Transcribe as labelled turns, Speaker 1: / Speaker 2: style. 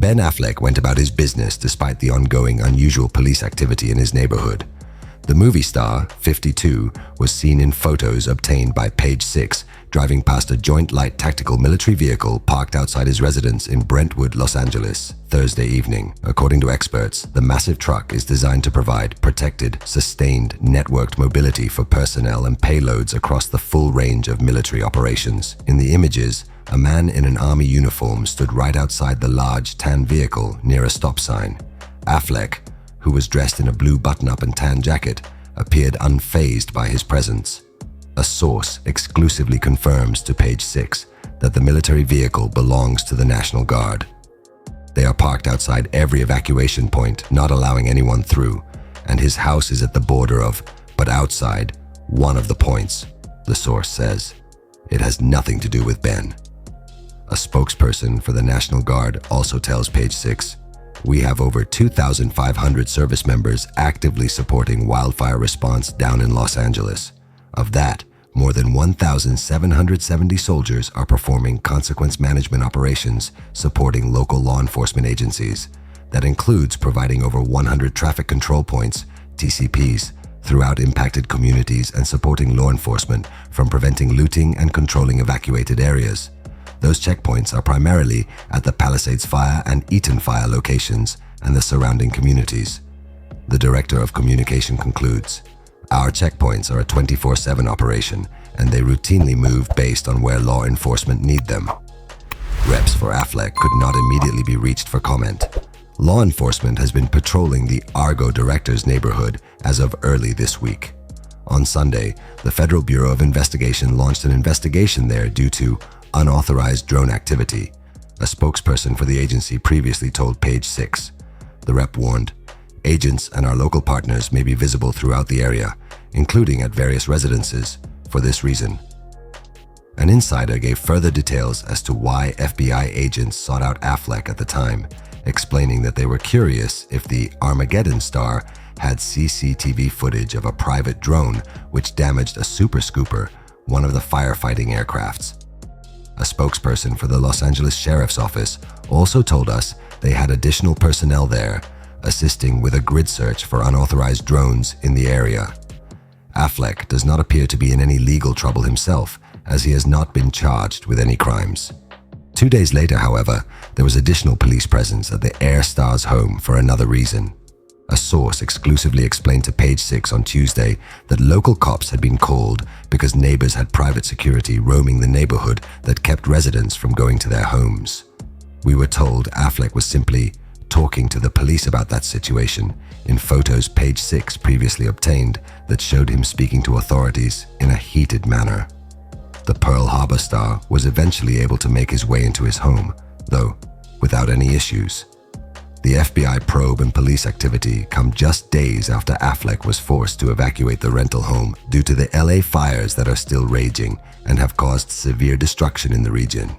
Speaker 1: Ben Affleck went about his business despite the ongoing unusual police activity in his neighborhood. The movie star, 52, was seen in photos obtained by Page 6 driving past a Joint Light Tactical military vehicle parked outside his residence in Brentwood, Los Angeles, Thursday evening. According to experts, the massive truck is designed to provide protected, sustained, networked mobility for personnel and payloads across the full range of military operations. In the images, a man in an army uniform stood right outside the large tan vehicle near a stop sign. Affleck, who was dressed in a blue button-up and tan jacket, appeared unfazed by his presence. A source exclusively confirms to Page 6 that the military vehicle belongs to the National Guard. They are parked outside every evacuation point, not allowing anyone through, and his house is at the border of, but outside, one of the points, the source says. It has nothing to do with Ben. A spokesperson for the National Guard also tells Page 6, "We have over 2,500 service members actively supporting wildfire response down in Los Angeles. Of that, more than 1,770 soldiers are performing consequence management operations supporting local law enforcement agencies. That includes providing over 100 traffic control points, TCPs, throughout impacted communities and supporting law enforcement from preventing looting and controlling evacuated areas. Those checkpoints are primarily at the Palisades Fire and Eaton Fire locations and the surrounding communities." The director of communication concludes, "Our checkpoints are a 24/7 operation, and they routinely move based on where law enforcement need them." Reps for Affleck could not immediately be reached for comment. Law enforcement has been patrolling the Argo Directors neighborhood as of early this week. On Sunday, the Federal Bureau of Investigation launched an investigation there due to unauthorized drone activity. A spokesperson for the agency previously told Page 6. The rep warned, "Agents and our local partners may be visible throughout the area, including at various residences, for this reason." An insider gave further details as to why FBI agents sought out Affleck at the time, explaining that they were curious if the Armageddon star had CCTV footage of a private drone which damaged a Super Scooper, one of the firefighting aircrafts. A spokesperson for the Los Angeles Sheriff's Office also told us they had additional personnel there, assisting with a grid search for unauthorized drones in the area. Affleck does not appear to be in any legal trouble himself, as he has not been charged with any crimes. 2 days later, however, there was additional police presence at the Air Star's home for another reason. A source exclusively explained to Page 6 on Tuesday that local cops had been called because neighbors had private security roaming the neighborhood that kept residents from going to their homes. "We were told Affleck was simply talking to the police about that situation," in photos Page 6 previously obtained that showed him speaking to authorities in a heated manner. The Pearl Harbor star was eventually able to make his way into his home, though without any issues. The FBI probe and police activity come just days after Affleck was forced to evacuate the rental home due to the LA fires that are still raging and have caused severe destruction in the region.